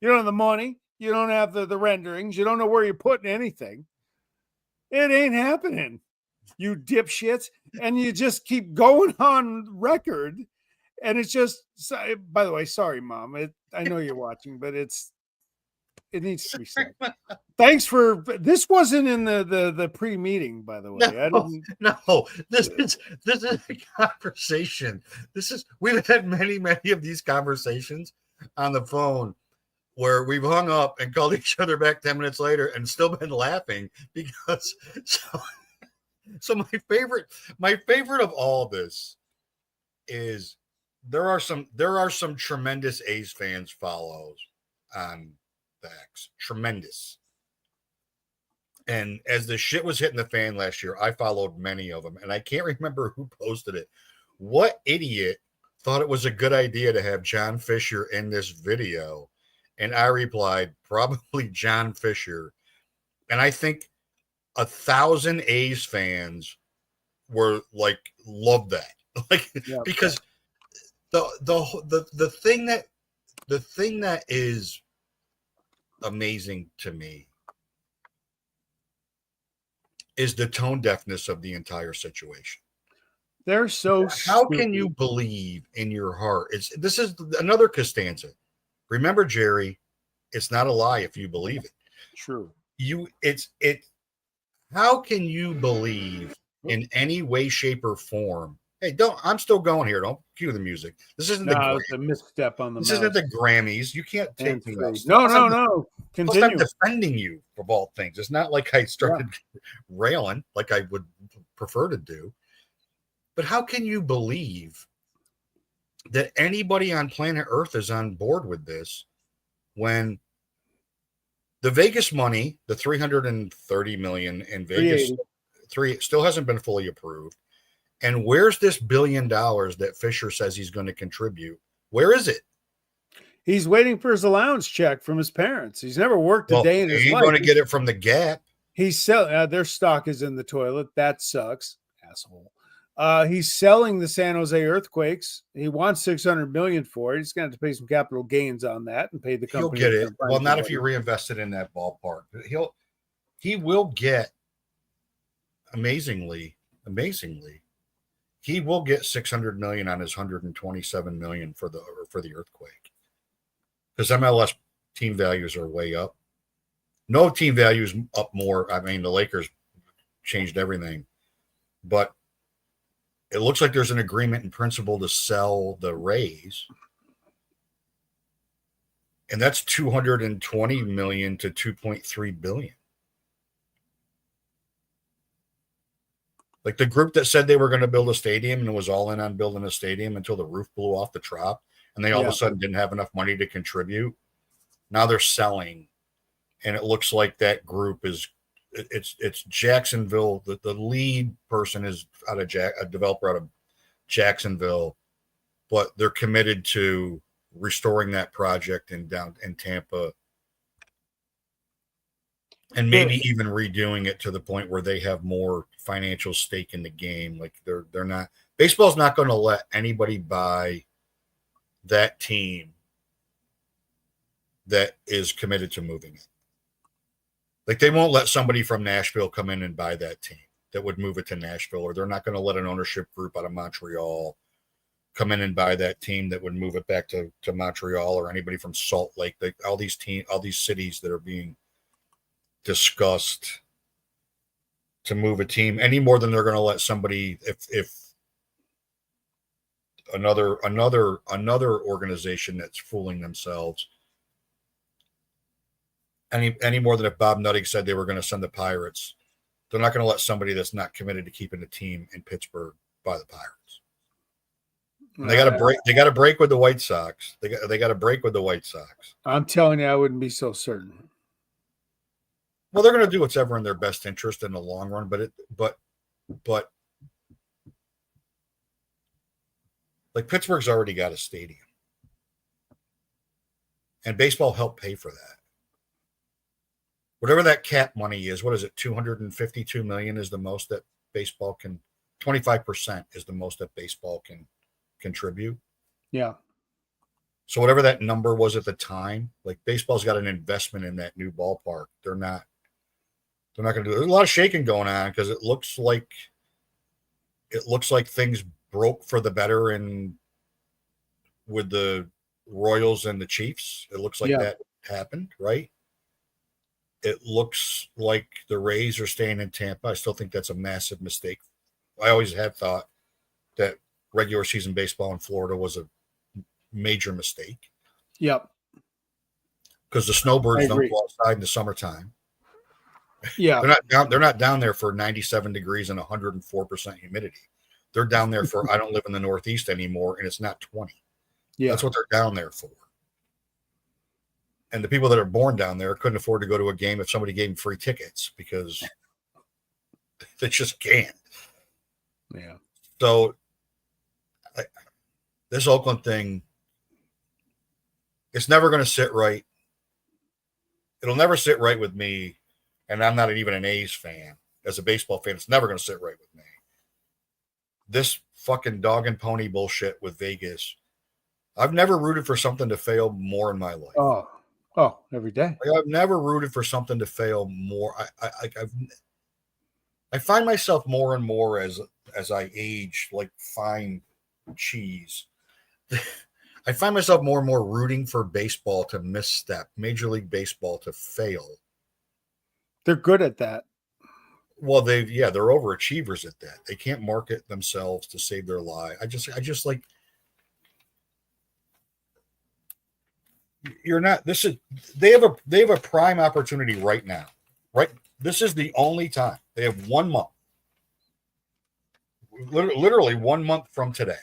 You don't have the money. You don't have the renderings. You don't know where you're putting anything. It ain't happening, you dipshits. And you just keep going on record. And it's just, by the way, sorry, Mom. I know you're watching, but it needs to be said. Thanks for, this wasn't in the pre-meeting, by the way. No, this is a conversation. We've had many of these conversations on the phone where we've hung up and called each other back 10 minutes later and still been laughing because so my favorite of all this is there are some tremendous A's fans follows on the X. Tremendous. And as the shit was hitting the fan last year, I followed many of them, and I can't remember who posted it. What idiot thought it was a good idea to have John Fisher in this video? And I replied, probably John Fisher. And I think 1,000 A's fans were like, love that. Like, Yeah. because the thing that is amazing to me is the tone deafness of the entire situation. They're so How stupid. can you believe in your heart? This is another Costanza. Remember, Jerry, it's not a lie if you believe it. True. How can you believe in any way, shape, or form? Hey, I'm still going here. Don't cue the music. This isn't It's a misstep on the This mouse. isn't the Grammys. You can't take me out. No. Continue. I'm defending you of all things. It's not like I started railing like I would prefer to do. But how can you believe that anybody on planet Earth is on board with this when the Vegas money, the $330 million in Vegas, still hasn't been fully approved? And where's this $1 billion that Fisher says he's going to contribute? Where is it? He's waiting for his allowance check from his parents. He's never worked a day in his life. He's going to get it from the Gap. He's selling. Their stock is in the toilet. That sucks, asshole. He's selling the San Jose Earthquakes. He wants $600 million for it. He's going to have to pay some capital gains on that and pay the company. He'll get it. Well, not if you reinvest it in that ballpark. He will get amazingly. He will get $600 million on his $127 million for the Earthquake, because MLS team values are way up. No team values up more. I mean, the Lakers changed everything, but it looks like there's an agreement in principle to sell the Rays, and that's $220 million to $2.3 billion. Like the group that said they were going to build a stadium and was all in on building a stadium until the roof blew off the top, and they all of a sudden didn't have enough money to contribute. Now they're selling, and it looks like that group it's Jacksonville. The lead person is a developer out of Jacksonville, but they're committed to restoring that project in Tampa, and maybe even redoing it to the point where they have more financial stake in the game. Like they're not, baseball's not going to let anybody buy that team that is committed to moving it. Like they won't let somebody from Nashville come in and buy that team that would move it to Nashville, or they're not going to let an ownership group out of Montreal come in and buy that team that would move it back to Montreal, or anybody from Salt Lake. All these cities that are being discussed to move a team any more than they're going to let somebody, if another organization that's fooling themselves, any more than if Bob Nutting said they were going to send the Pirates, they're not going to let somebody that's not committed to keeping a team in Pittsburgh buy the Pirates. They got to break. They got to break with the White Sox. They got to break with the White Sox. I'm telling you, I wouldn't be so certain. Well, they're going to do what's ever in their best interest in the long run, but like Pittsburgh's already got a stadium, and baseball helped pay for that. Whatever that cap money is, what is it? $252 million is the most that baseball can. 25% is the most that baseball can contribute. Yeah. So whatever that number was at the time, like baseball's got an investment in that new ballpark. They're not going to do it. There's a lot of shaking going on because it looks like things broke for the better with the Royals and the Chiefs. It looks like that happened, right? It looks like the Rays are staying in Tampa. I still think that's a massive mistake. I always have thought that regular season baseball in Florida was a major mistake. Yep. Because the snowbirds don't go outside in the summertime. Yeah. They're not down there for 97 degrees and 104% humidity. They're down there for, I don't live in the Northeast anymore, and it's not 20. Yeah. That's what they're down there for. And the people that are born down there couldn't afford to go to a game if somebody gave them free tickets because they just can't. Yeah. So this Oakland thing, it's never going to sit right. It'll never sit right with me. And I'm not even an A's fan. As a baseball fan, it's never going to sit right with me. This fucking dog and pony bullshit with Vegas. I've never rooted for something to fail more in my life. Oh, every day. Like, I've never rooted for something to fail more. I find myself more and more as I age, like fine cheese. I find myself more and more rooting for baseball to misstep, Major League Baseball to fail. They're good at that. Well, they're overachievers at that. They can't market themselves to save their life. I just like, you're not, this is, they have a prime opportunity right now, right? This is the only time. They have 1 month, literally 1 month from today.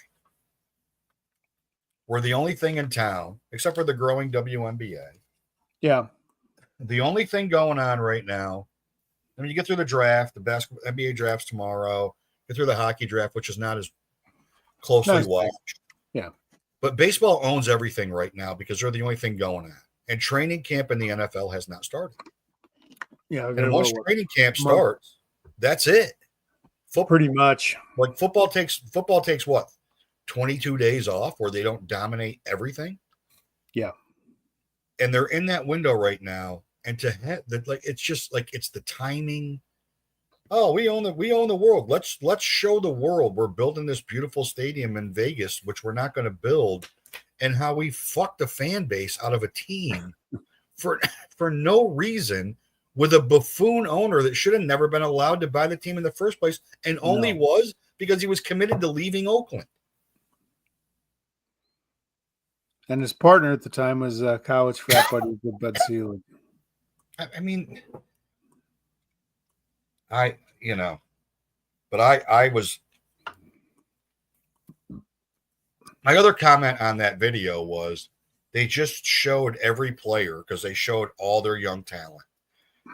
We're the only thing in town, except for the growing WNBA. Yeah. The only thing going on right now, I mean, you get through the draft, the basketball NBA drafts tomorrow, get through the hockey draft, which is not as closely watched. Yeah. But baseball owns everything right now because they're the only thing going on. And training camp in the NFL has not started. Yeah. And once training camp starts, that's it. Pretty much. Like football takes what? 22 days off where they don't dominate everything. Yeah. And they're in that window right now. And to have that, like, it's just like, it's the timing. Oh, we own the world. Let's show the world we're building this beautiful stadium in Vegas, which we're not going to build, and how we fucked the fan base out of a team for no reason, with a buffoon owner that should have never been allowed to buy the team in the first place, and only was because he was committed to leaving Oakland. And his partner at the time was college frat buddy with Bud Selig. I mean, I was, my other comment on that video was they just showed every player, because they showed all their young talent,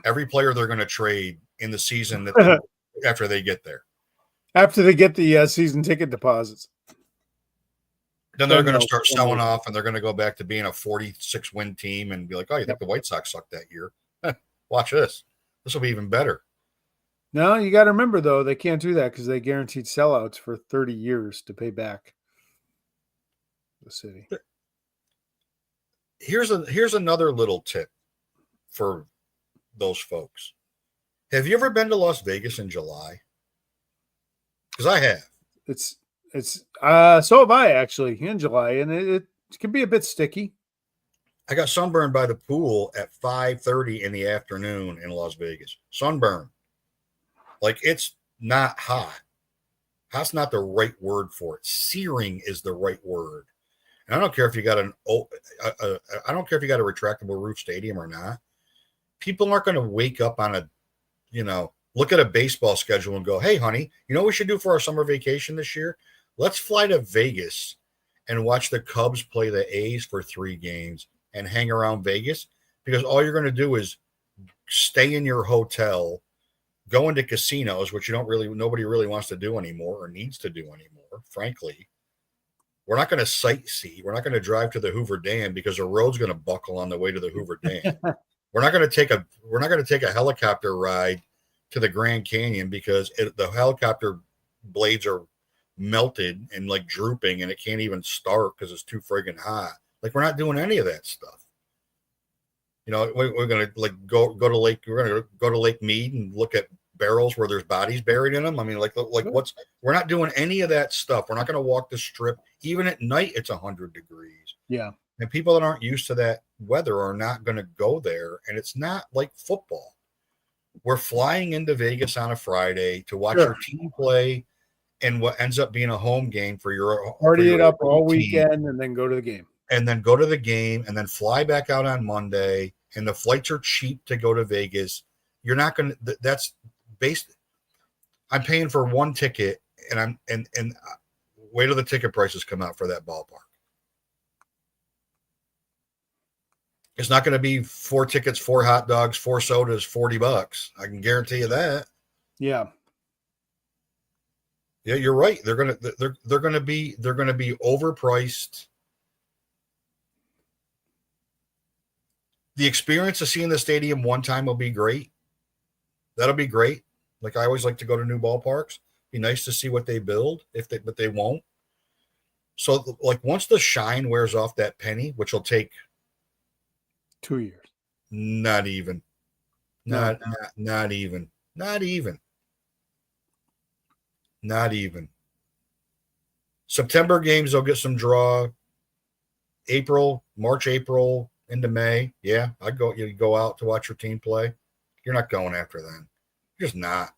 every player they're going to trade in the season that after they get there. After they get the season ticket deposits. Then they're going to start selling off, and they're going to go back to being a 46-win team and be like, oh, you think the White Sox sucked that year? Watch this. This will be even better. No, you got to remember, though, they can't do that because they guaranteed sellouts for 30 years to pay back the city. Here's another little tip for those folks. Have you ever been to Las Vegas in July? Because I have. It's so have I, actually, in July, and it can be a bit sticky. I got sunburned by the pool at 5:30 in the afternoon in Las Vegas. Sunburn. Like, it's not hot. Hot's not the right word for it. Searing is the right word. And I don't care if you got I don't care if you got a retractable roof stadium or not. People aren't going to wake up on look at a baseball schedule and go, hey, honey, you know what we should do for our summer vacation this year? Let's fly to Vegas and watch the Cubs play the A's for 3 games and hang around Vegas, because all you're going to do is stay in your hotel, go into casinos, which nobody really wants to do anymore or needs to do anymore, frankly. We're not going to sightsee. We're not going to drive to the Hoover Dam because the road's going to buckle on the way to the Hoover Dam. We're not going to take a helicopter ride to the Grand Canyon because the helicopter blades are melted and like drooping, and it can't even start because it's too friggin' hot. Like, we're not doing any of that stuff. We're gonna go to Lake. We're gonna go to Lake Mead and look at barrels where there's bodies buried in them. I mean, we're not doing any of that stuff. We're not gonna walk the strip. Even at night, it's 100 degrees. Yeah. And people that aren't used to that weather are not going to go there. And it's not like football. We're flying into Vegas on a Friday to watch your team play in what ends up being a home game for your party it up all weekend and then go to the game. And then go to the game and then fly back out on Monday. And the flights are cheap to go to Vegas. You're not going to, that's based. I'm paying for one ticket and wait till the ticket prices come out for that ballpark. It's not going to be 4 tickets, 4 hot dogs, 4 sodas, $40. I can guarantee you that. Yeah. Yeah, you're right. They're going to be overpriced. The experience of seeing the stadium one time will be great. That'll be great. Like I always like to go to new ballparks. Be nice to see what they build but they won't. So like once the shine wears off that penny, which will take 2 years. Not even. Not even. September games, they'll get some draw. March, April, into May. Yeah, you go out to watch your team play. You're not going after then. You're just not.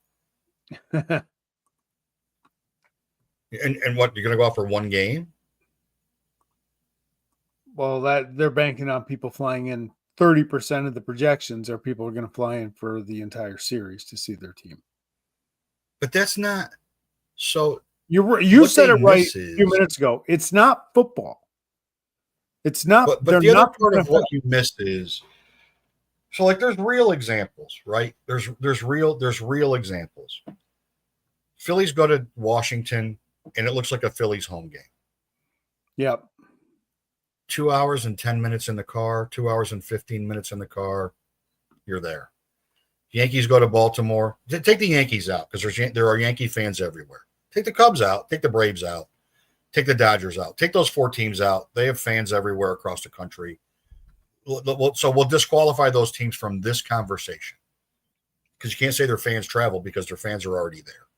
And what, you're going to go out for one game? Well, that they're banking on people flying in. 30% of the projections are people are going to fly in for the entire series to see their team. But that's not so. You said it right a few minutes ago. It's not football. It's not. But the other part of what you missed is, so like there's real examples, right? There's real examples. Phillies go to Washington, and it looks like a Phillies home game. Yep. 2 hours and 10 minutes in the car, 2 hours and 15 minutes in the car, you're there. Yankees go to Baltimore. Take the Yankees out because there are Yankee fans everywhere. Take the Cubs out. Take the Braves out. Take the Dodgers out. Take those 4 teams out. They have fans everywhere across the country. So we'll disqualify those teams from this conversation because you can't say their fans travel because their fans are already there.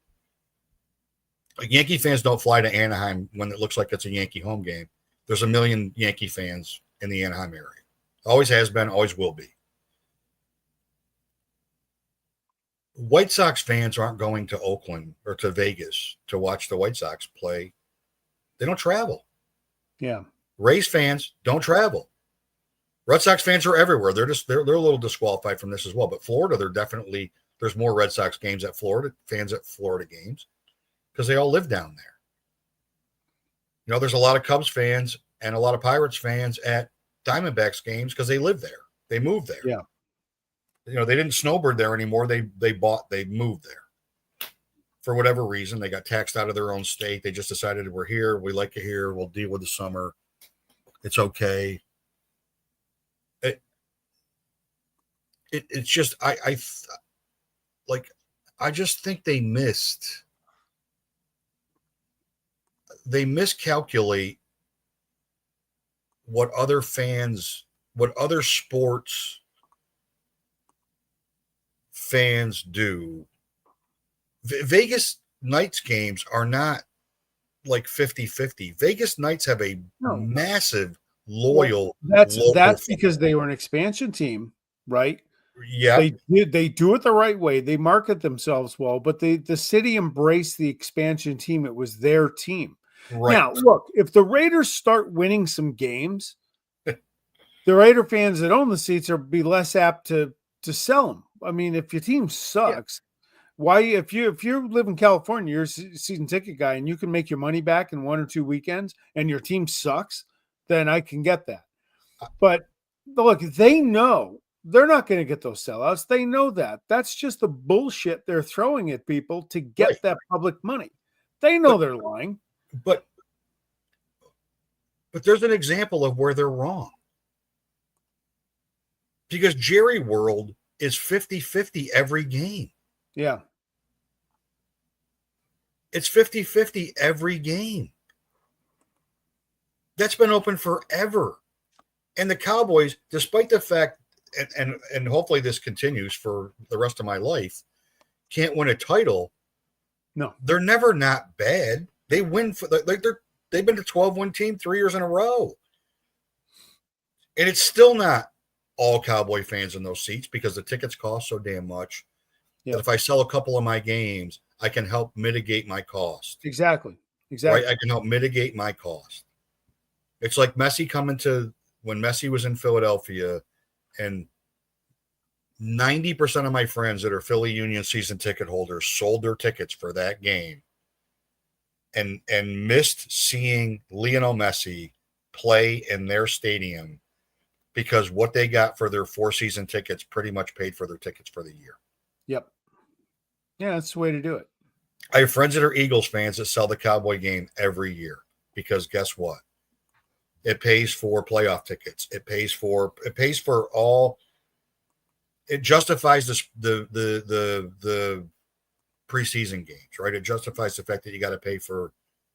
Like Yankee fans don't fly to Anaheim when it looks like it's a Yankee home game. There's a million Yankee fans in the Anaheim area. Always has been, always will be. White Sox fans aren't going to Oakland or to Vegas to watch the White Sox play. They don't travel. Yeah. Rays fans don't travel. Red Sox fans are everywhere. They're a little disqualified from this as well. But Florida, there's more Red Sox games at Florida, fans at Florida games because they all live down there. You know, there's a lot of Cubs fans and a lot of Pirates fans at Diamondbacks games because they live there. They moved there. Yeah. You know, they didn't snowbird there anymore. They moved there. For whatever reason, they got taxed out of their own state. They just decided we're here. We like it here. We'll deal with the summer. It's okay. It's just I just think they miscalculate what other sports fans do. Vegas Knights games are not like 50-50. Vegas Knights have a massive loyal. Well, that's because they were an expansion team, right? Yeah, they do it the right way. They market themselves well, but the city embraced the expansion team. It was their team. Right. Now, look, if the Raiders start winning some games, the Raider fans that own the seats are be less apt to sell them. I mean, if your team sucks, why? If you live in California, you're a season ticket guy, and you can make your money back in 1 or 2 weekends, and your team sucks, then I can get that. But look, they know they're not going to get those sellouts. They know that. That's just the bullshit they're throwing at people to get that public money. They know they're lying. But there's an example of where they're wrong. Because Jerry World is 50-50 every game. Yeah. It's 50-50 every game. That's been open forever. And the Cowboys, despite the fact, and hopefully this continues for the rest of my life, can't win a title. No. They're never not bad. They win they've been a 12-win team 3 years in a row. And it's still not all Cowboy fans in those seats because the tickets cost so damn much. That if I sell a couple of my games, I can help mitigate my cost. Exactly. Right? I can help mitigate my cost. It's like Messi when Messi was in Philadelphia, and 90% of my friends that are Philly Union season ticket holders sold their tickets for that game and missed seeing Lionel Messi play in their stadium because what they got for their 4-season tickets pretty much paid for their tickets for the year. Yep. Yeah, that's the way to do it. I have friends that are Eagles fans that sell the Cowboy game every year because guess what? It pays for playoff tickets. It pays for all. It justifies the preseason games, right? It justifies the fact that you got to pay for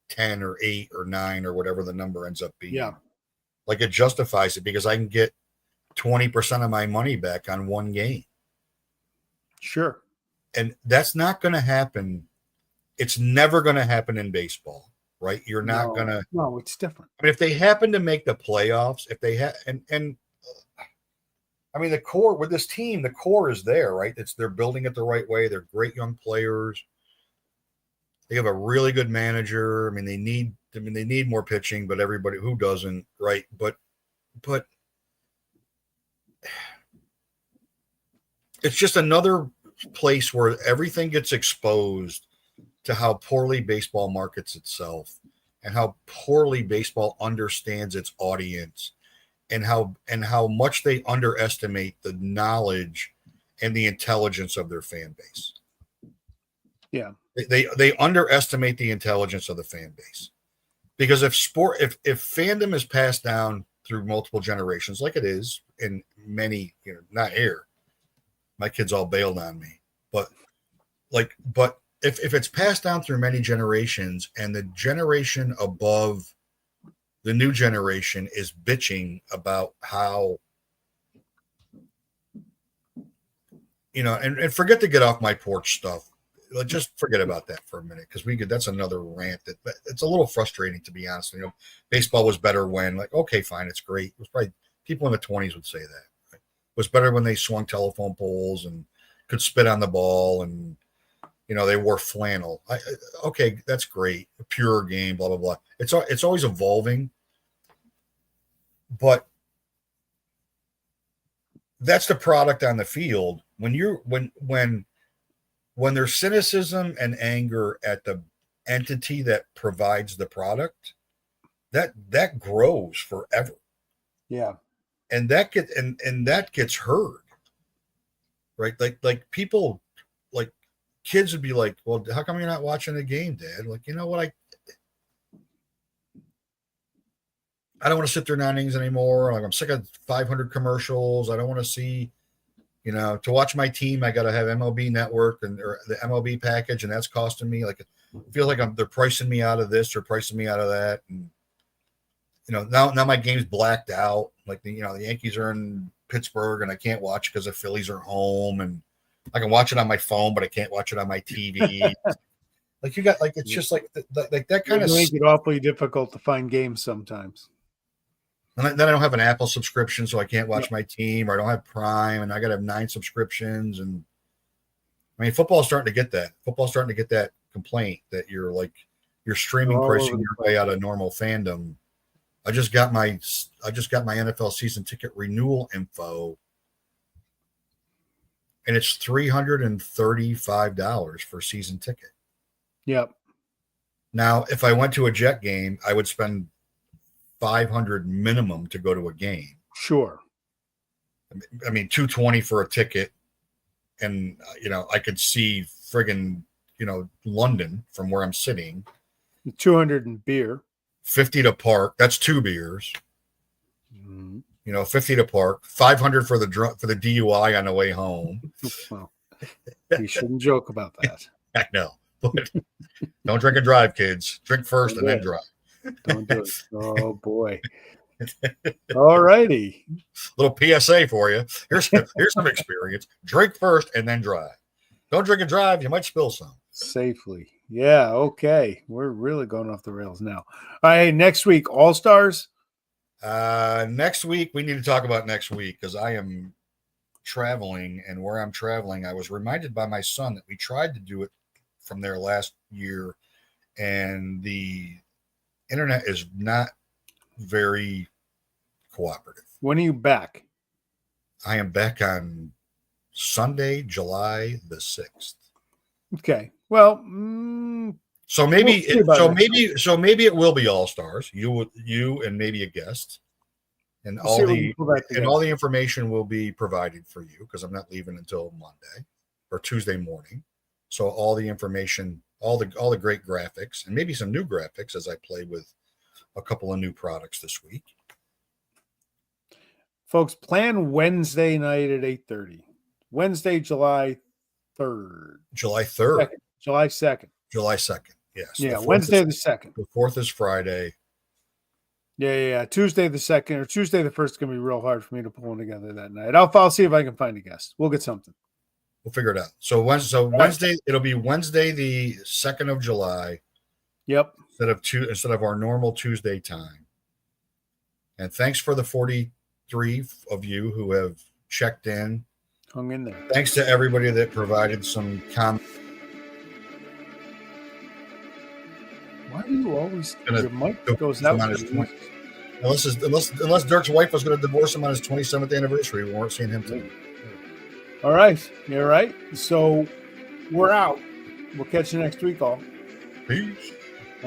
10 or 8 or 9 or whatever the number ends up being. Yeah. Like it justifies it because I can get 20% of my money back on one game. Sure. And that's not going to happen. It's never going to happen in baseball, right? You're not going to. No, it's different. I mean, if they happen to make the playoffs, if they have, and I mean, the core with this team, the core is there, right? They're building it the right way. They're great young players. They have a really good manager. I mean, they need more pitching, but everybody who doesn't, right? But it's just another place where everything gets exposed to how poorly baseball markets itself and how poorly baseball understands its audience and how much they underestimate the knowledge and the intelligence of their fan base. Yeah. They underestimate the intelligence of the fan base. Because if fandom is passed down through multiple generations, like it is in many, not here, my kids all bailed on me, but if it's passed down through many generations and the generation above the new generation is bitching about how, and forget to get off my porch stuff. Just forget about that for a minute because that's another rant but it's a little frustrating to be honest. Baseball was better when okay, fine, it's great. It was probably people in the 20s would say that. Right? It was better when they swung telephone poles and could spit on the ball and they wore flannel. Okay, that's great. A pure game, blah blah blah. It's always evolving, but that's the product on the field. When there's cynicism and anger at the entity that provides the product, that grows forever. Yeah. And that gets heard. Right? Like people, like kids would be like, well, how come you're not watching the game, Dad? Like, you know what? I don't want to sit through 9 innings anymore. Like I'm sick of 500 commercials. I don't want to see, to watch my team, I got to have MLB Network or the MLB package, and that's costing me it feels like they're pricing me out of this or pricing me out of that, and now my game's blacked out. Like the Yankees are in Pittsburgh, and I can't watch because the Phillies are home, and I can watch it on my phone, but I can't watch it on my TV. It's just like that kind of make it awfully difficult to find games sometimes. And then I don't have an Apple subscription, so I can't watch my team, or I don't have Prime, and I got to have 9 subscriptions. And I mean, football's starting to get that. Football's starting to get that complaint that you're streaming pricing your way out of normal fandom. I just got my NFL season ticket renewal info, and it's $335 for a season ticket. Yep. Now, if I went to a Jet game, I would spend $500 minimum to go to a game. Sure. I mean, $220 for a ticket, and I could see friggin' London from where I'm sitting. 200 in beer. 50 to park. That's 2 beers. Mm-hmm. 50 to park. 500 for the DUI on the way home. Well, you shouldn't joke about that. I know, but don't drink and drive, kids. Drink first and then drive. Don't do it. Oh boy. All righty. Little PSA for you. Here's some experience. Drink first and then drive. Don't drink and drive. You might spill some. Safely. Yeah. Okay. We're really going off the rails now. All right. Next week, All-Stars. Next week, we need to talk about next week because I am traveling, and where I'm traveling, I was reminded by my son that we tried to do it from there last year, and the internet is not very cooperative. When are you back? I am back on Sunday, July the 6th. Okay. Well, So maybe, We'll see about maybe it will be all stars. You and maybe a guest, and We'll see if we can pull that all together. the information will be provided for you because I'm not leaving until Monday or Tuesday morning. So all the information, all the great graphics, and maybe some new graphics as I play with a couple of new products this week. Folks, plan Wednesday night at 8:30. Wednesday, July 3rd. July 3rd. July 2nd. July 2nd. Yes. Yeah, Wednesday the 2nd. The 4th is Friday. Yeah. Tuesday the 2nd or Tuesday the 1st is going to be real hard for me to pull one together that night. I'll see if I can find a guest. We'll get something. We'll figure it out. So Wednesday, it'll be Wednesday the 2nd of July. Yep. Instead of our normal Tuesday time. And thanks for the 43 of you who have checked in. Hung in there. Thanks to everybody that provided some comments. Why do you always your mic goes out? Unless Dirk's wife was going to divorce him on his 27th anniversary, we weren't seeing him tonight. All right. You're right. So we're out. We'll catch you next week, all. Peace.